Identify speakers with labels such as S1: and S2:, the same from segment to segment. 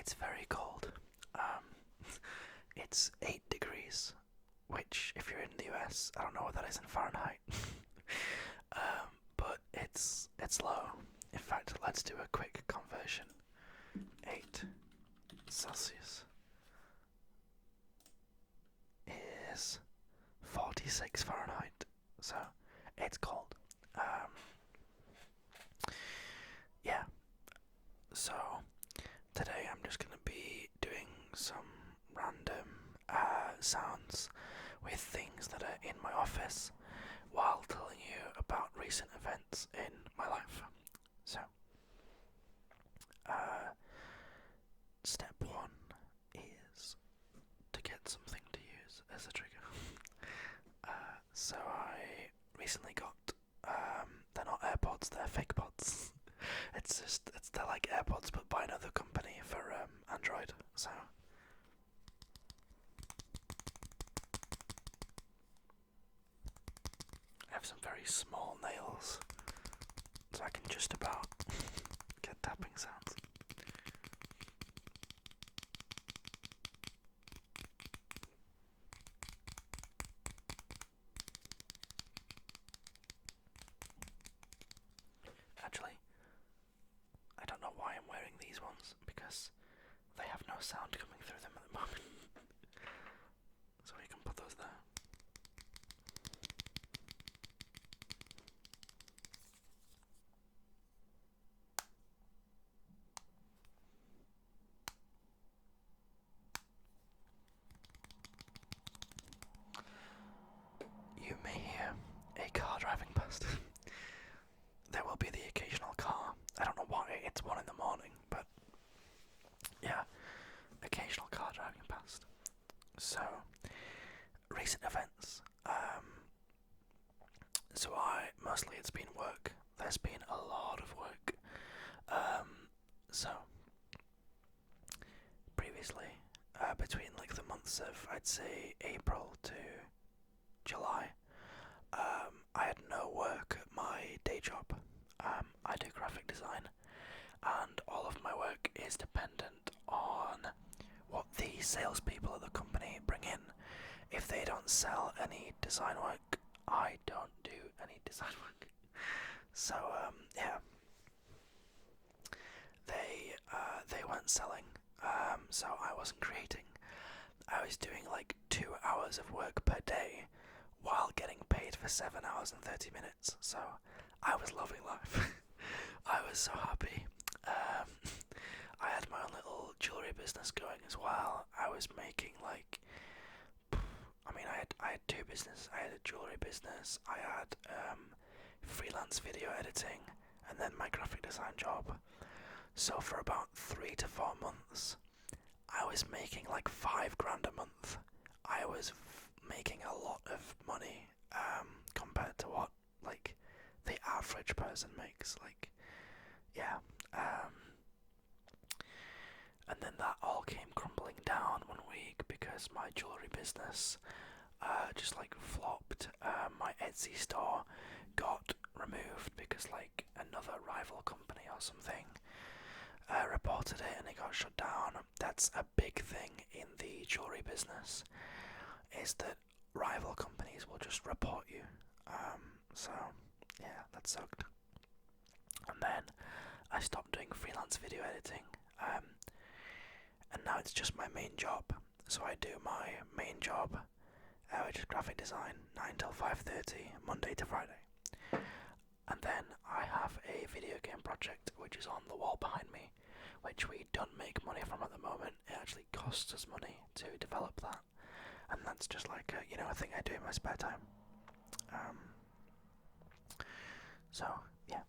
S1: It's very cold. Um, it's 8 degrees, which, if you're in the US, I don't know what that is in Fahrenheit. But it's low. In fact, let's do a quick conversion. 8 Celsius is 46 Fahrenheit, so it's cold. Yeah, so today I'm just going to be doing some random sounds with things that are in my office while telling you about recent events in my life. So, step one is to get something to use as a trigger. So I recently got, they're not AirPods, they're fake pods. They're like AirPods but by another company for Android. So I have some very small nails, so I can just about get tapping sounds. Actually, I don't know why I'm wearing these ones because they have no sound coming through them at the moment. So you can put those there. You may hear a car driving past. There will be the occasional car. I don't know why, it's 1 in the morning, but yeah, occasional car driving past. So, recent events. Mostly it's been work. There's been a lot of work. So, previously, between like the months of, I'd say, April to July, I had no work at my day job. I do graphic design, and all of my work is dependent on what the salespeople at the company bring in. If they don't sell any design work, I don't do any design work. So yeah, they weren't selling, so I wasn't creating. I was doing like 2 hours of work per day while getting paid for 7 hours and 30 minutes. So I was loving life. I was so happy. I had my own little jewelry business going as well. I was making like, I had 2 businesses. I had a jewelry business. I had freelance video editing, and then my graphic design job. So for about 3 to 4 months, I was making like $5,000 a month. I was making a lot of money compared to what like the average person makes. Like, yeah. And then that all came crumbling down one week because my jewelry business just like flopped. My Etsy store got removed because like another rival company or something reported it and it got shut down. That's a big thing in the jewelry business, is that rival companies will just report you. So yeah, that sucked. And then I stopped doing freelance video editing, and now it's just my main job. So I do my main job, which is graphic design, 9 till 5:30, Monday to Friday. And then I have a video game project which is on the wall behind me, which we don't make money from at the moment. It actually costs us money to develop that, and that's just like a thing I do in my spare time. So yeah,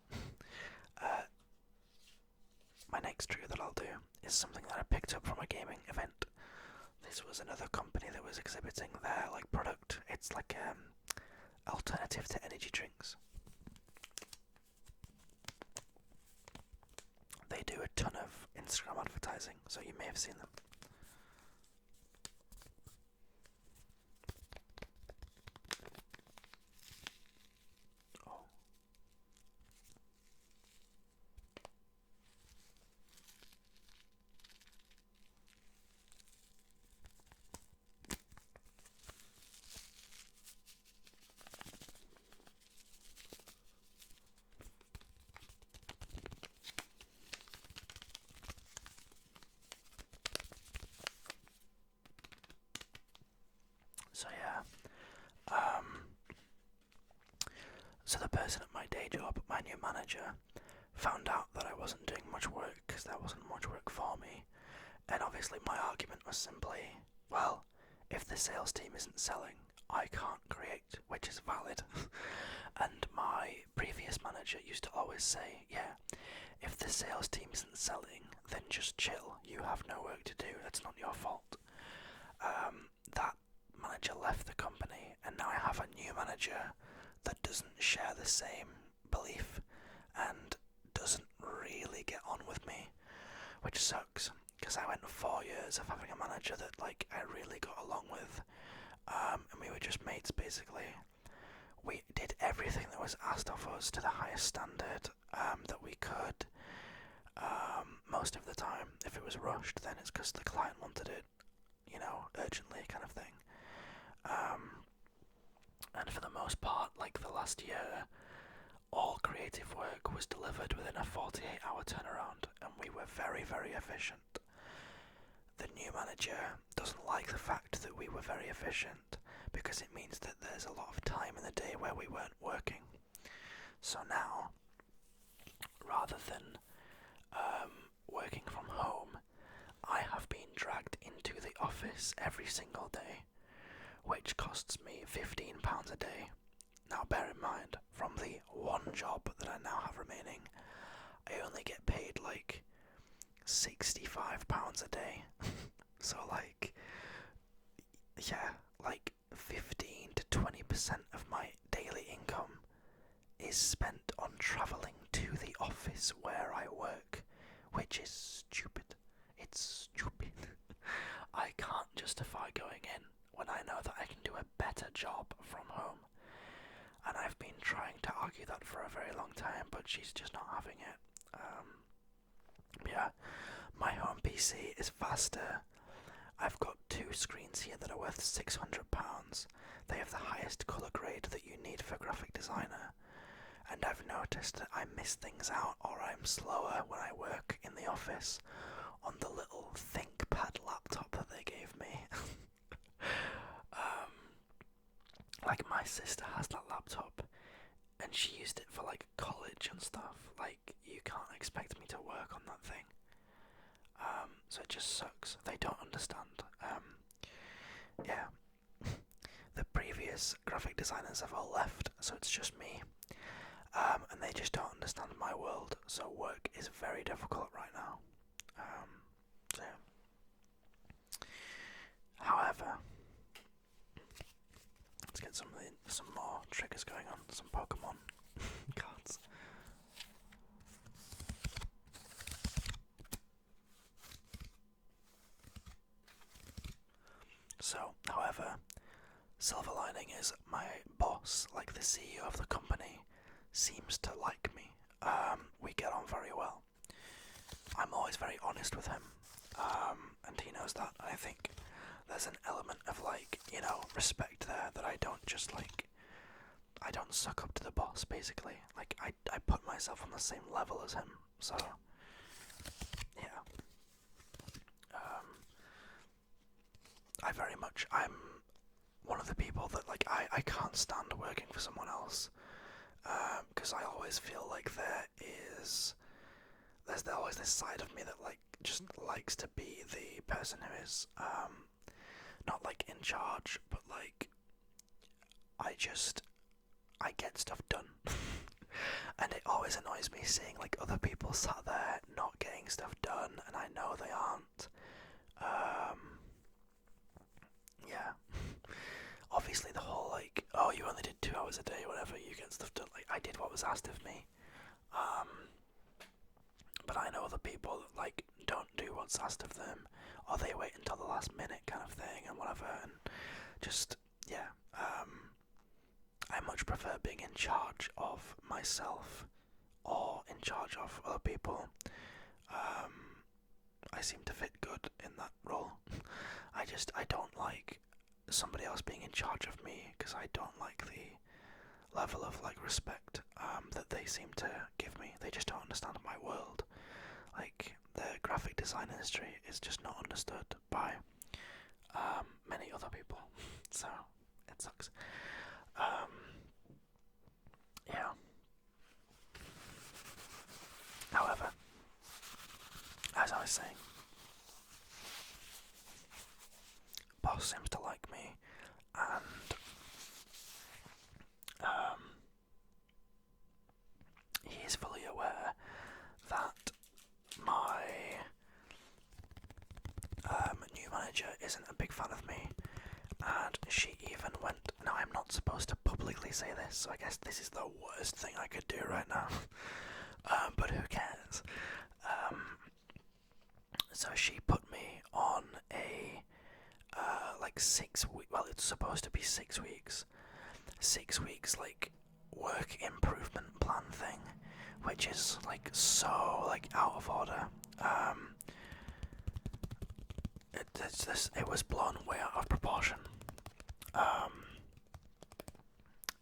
S1: my next trigger that I'll do is something that I picked up from a gaming event. This was another company that was exhibiting their like product. It's like alternative to energy drinks. They do a ton of Instagram advertising, so you may have seen them. Oh. So the person at my day job, my new manager, found out that I wasn't doing much work because there wasn't much work for me. And obviously my argument was simply, well, if the sales team isn't selling, I can't create, which is valid. And my previous manager used to always say, yeah, if the sales team isn't selling, then just chill. You have no work to do. That's not your fault. That manager left the company, and now I have a new manager that doesn't share the same belief and doesn't really get on with me, which sucks, because I went 4 years of having a manager that like I really got along with, and we were just mates basically. We did everything that was asked of us to the highest standard that we could. Most of the time, if it was rushed, then it's because the client wanted it, urgently, kind of thing. And for the most part, like the last year, all creative work was delivered within a 48-hour turnaround, and we were very, very efficient. The new manager doesn't like the fact that we were very efficient, because it means that there's a lot of time in the day where we weren't working. So now, rather than working from home, I have been dragged into the office every single day, which costs me £15 a day. Now bear in mind, from the one job that I now have remaining, I only get paid like £65 a day. So like, yeah, like 15 to 20% of my daily income is spent on travelling to the office where I work, which is stupid. It's stupid. I can't justify going in when I know that I can do a better job from home. And I've been trying to argue that for a very long time, but she's just not having it. Yeah, my home PC is faster. I've got 2 screens here that are worth £600. They have the highest colour grade that you need for graphic designer. And I've noticed that I miss things out, or I'm slower when I work in the office on the little ThinkPad laptop that they gave me. Like my sister has that laptop, and she used it for like college and stuff. Like, you can't expect me to work on that thing. So it just sucks. They don't understand. Yeah. The previous graphic designers have all left, so it's just me. And they just don't understand my world, so work is very difficult right now. So yeah. However, let's get some more triggers going on, some Pokemon cards. So, however, silver lining is my boss, like the CEO of the company, seems to like me. We get on very well. I'm always very honest with him, and he knows that. I think there's an element of respect there, that I don't just I don't suck up to the boss, basically. Like, I put myself on the same level as him, so yeah. I'm one of the people that I can't stand working for someone else, because I always feel like there's always this side of me that just likes to be the person who is not in charge, but I get stuff done. And it always annoys me seeing other people sat there not getting stuff done, and I know they aren't. Yeah. Obviously the whole oh, you only did 2 hours a day, whatever, you get stuff done. I did what was asked of me. But I know other people that don't do what's asked of them, or they wait until the last minute kind of thing and whatever, and just, yeah. I much prefer being in charge of myself or in charge of other people. I seem to fit good in that role. I don't like somebody else being in charge of me, because I don't like the level of respect that they seem to give me. They just don't understand my world. The graphic design industry is just not understood by many other people, so it sucks. seems to like me, and um, he is fully aware that my new manager isn't a big fan of me, and she even went. Now, I'm not supposed to publicly say this, so I guess this is the worst thing I could do right now. But who cares? So she put me on a like 6 week. Well, it's supposed to be 6 weeks. 6 weeks like work improvement plan thing, which is like so like out of order. It was blown way out of proportion.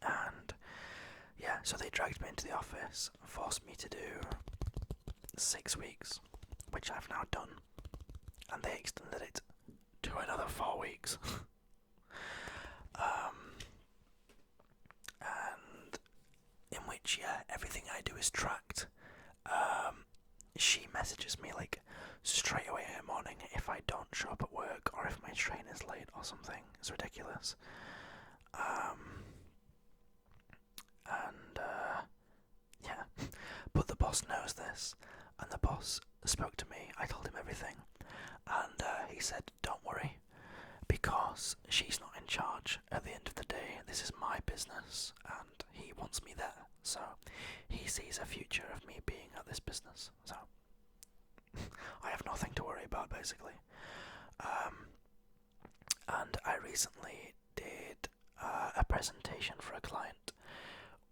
S1: And yeah, so they dragged me into the office, forced me to do 6 weeks, which I've now done, and they extended it to another 4 weeks. And in which, yeah, everything I do is tracked. She messages me like straight away in the morning if I don't show up at work or if my train is late or something. It's ridiculous. Yeah, but the boss knows this, and the boss spoke to me. I told him everything, and he said, "Don't worry, because she's not in charge. At the end of the day, this is my business, and he wants me there. So he sees a future of me being at this business. So I have nothing to worry about, basically." And I recently did a presentation for a client,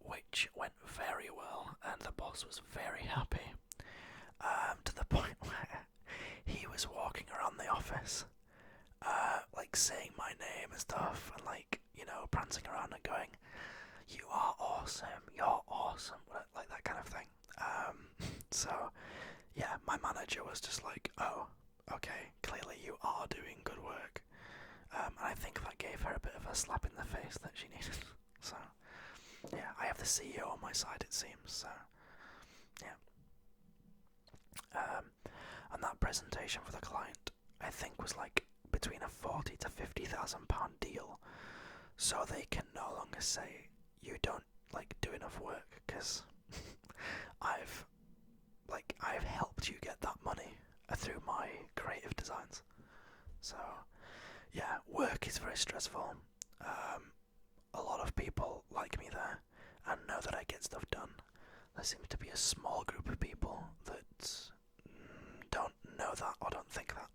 S1: which went very well, and the boss was very happy, to the point where he was walking around the office, like saying my name and stuff, and like, you know, prancing around and going, "You are awesome, you're awesome," like that kind of thing. So yeah, my manager was just like, "Oh, okay, clearly you are doing good work," and I think that gave her a bit of a slap in the face that she needed. So yeah, I have the CEO on my side, it seems. So yeah, and that presentation for the client, I think, was like between a £40,000 to £50,000 deal, so they can no longer say you don't like do enough work, because I've helped you get that money through my creative designs. So yeah, work is very stressful. A lot of people like me there and know that I get stuff done. There seems to be a small group of people that don't know that or don't think that.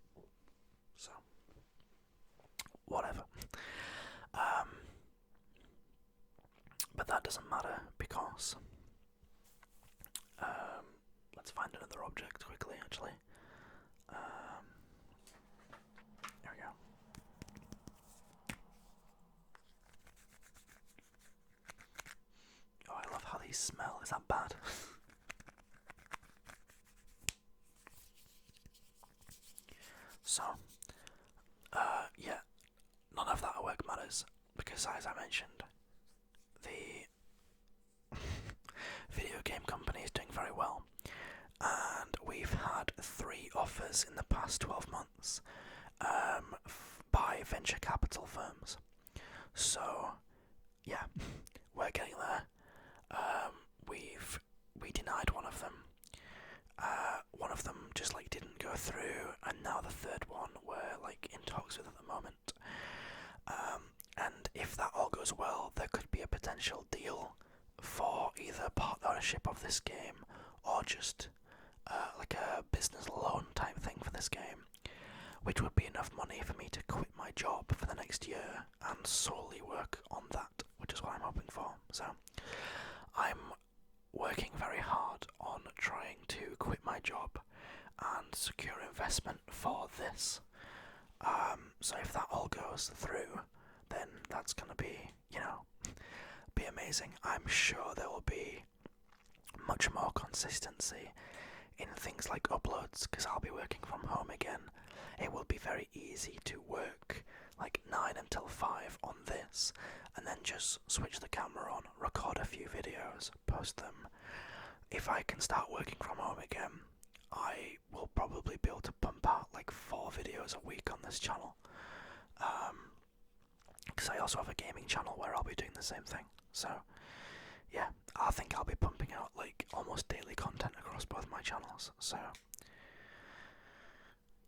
S1: So whatever. But that doesn't matter, because let's find another object quickly, actually. There we go. Oh, I love how these smell. Is that bad? So, yeah, none of that at work matters, because as I mentioned, the video game company is doing very well, and we've had 3 offers in the past 12 months by venture capital firms. So yeah, we're getting there. We denied one of them. One of them just like didn't go through, and now the third one we're like in talks with at the moment. And if that all goes well, there could be a potential deal for either part ownership of this game or just like a business loan type thing for this game, which would be enough money for me to quit my job for the next year and solely work on that, which is what I'm hoping for. So I'm working very hard on trying to quit my job and secure investment for this. So if that all goes through, then that's going to be, be amazing. I'm sure there will be much more consistency in things like uploads, because I'll be working from home again. It will be very easy to work like 9 until 5 on this, and then just switch the camera on, record a few videos, post them. If I can start working from home again, I will probably be able to pump out like 4 videos a week on this channel. Because I also have a gaming channel where I'll be doing the same thing. So yeah, I think I'll be pumping out like almost daily content across both my channels. So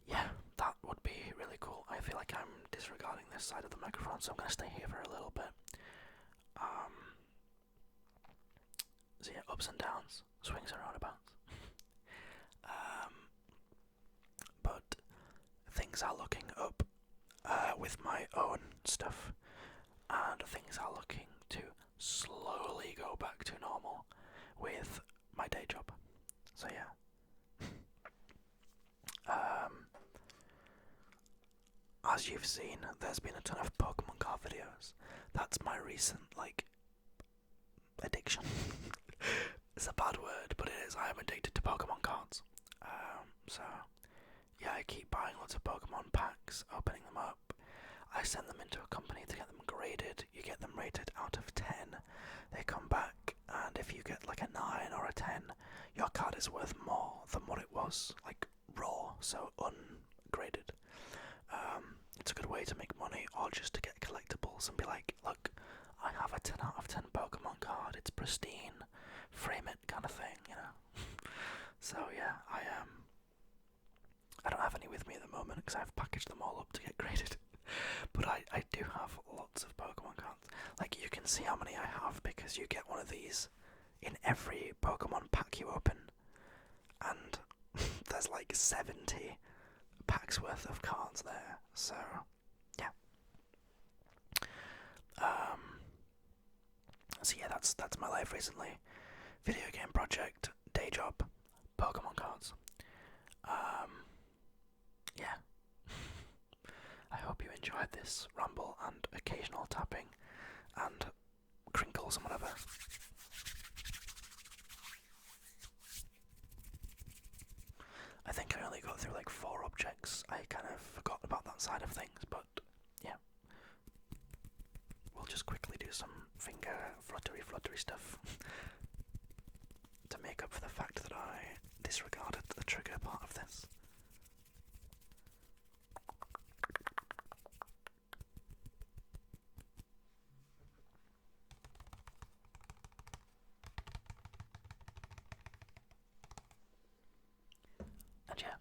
S1: yeah, that would be really cool. I feel like I'm disregarding this side of the microphone, so I'm gonna stay here for a little bit. So yeah, ups and downs, swings and roundabouts. But things are looking up with my own stuff, and things are looking to slowly go back to normal with my day job. So yeah. As you've seen, there's been a ton of Pokemon card videos. That's my recent, like, addiction. It's a bad word, but it is. I am addicted to Pokemon cards. So, yeah, I keep buying lots of Pokemon packs, opening them up. I send them into a company to get them graded. You get them rated out of 10. They come back, and if you get like a 9 or a 10, your card is worth more than what it was, like, raw, so ungraded. It's a good way to make money, or just to get collectibles and be like, look, I have a 10 out of 10 Pokemon card, it's pristine, frame it kind of thing, you know. So yeah, I don't have any with me at the moment because I've packaged them all up to get graded. But I do have lots of Pokemon cards. Like, you can see how many I have because you get one of these in every Pokemon pack you open. And there's like 70 packs worth of cards there. So, yeah. So yeah, that's my life recently. Video game project, day job, Pokemon cards. Yeah. I hope you enjoyed this ramble and occasional tapping and crinkles and whatever. I think I only got through like 4 objects. I kind of forgot about that side of things, but yeah. We'll just quickly do some finger fluttery stuff to make up for the fact that I disregarded the trigger part of this. And yeah,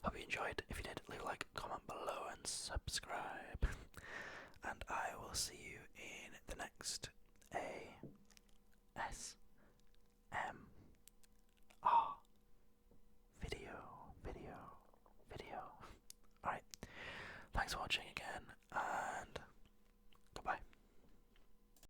S1: hope you enjoyed. If you did, leave a like, comment below, and subscribe. And I will see you in the next AS.